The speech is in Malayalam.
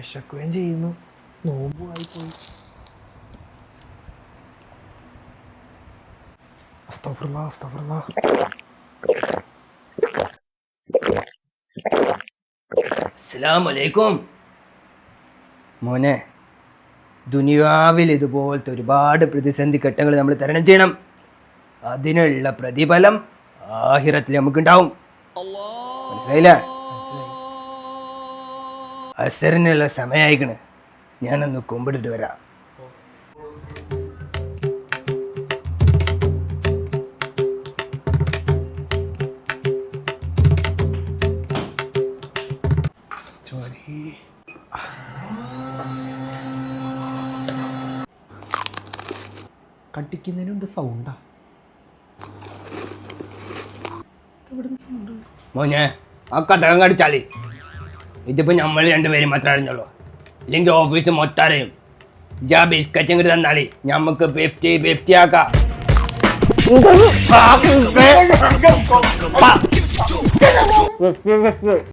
വിശക്കുകയും ചെയ്യുന്നു, നോമ്പുമായിപ്പോയി. അസ്തഗ്ഫിറുല്ലാഹ്, അസ്തഗ്ഫിറുല്ലാഹ്. അസ്സലാമലൈക്കും. മോനെ, ദുനിയാവിൽ ഇതുപോലത്തെ ഒരുപാട് പ്രതിസന്ധി ഘട്ടങ്ങൾ നമ്മൾ തരണം ചെയ്യണം. അതിനുള്ള പ്രതിഫലം ആഖിറത്തിൽ നമുക്കുണ്ടാവും. മനസ്സിലായില്ലേ? അസറിനുള്ള സമയമായിക്കണ്. ഞാനൊന്ന് കുമ്പിട്ടിട്ട് വരാം. കട്ടിക്കുന്നതിന് മുമ്പ് സൗണ്ടാ. മോനെ, ആ കഥകം കടിച്ചാളി. ഇതിപ്പോ നമ്മൾ രണ്ടുപേരും മാത്രമേ അറിഞ്ഞുള്ളൂ. ഇല്ലെങ്കിൽ ഓഫീസ് മൊത്തം അറിയും. ആ ബിസ്ക്കറ്റ് ഇങ്ങോട്ട് തന്നാളി, ഞമ്മക്ക് 50-50 ആക്കാം.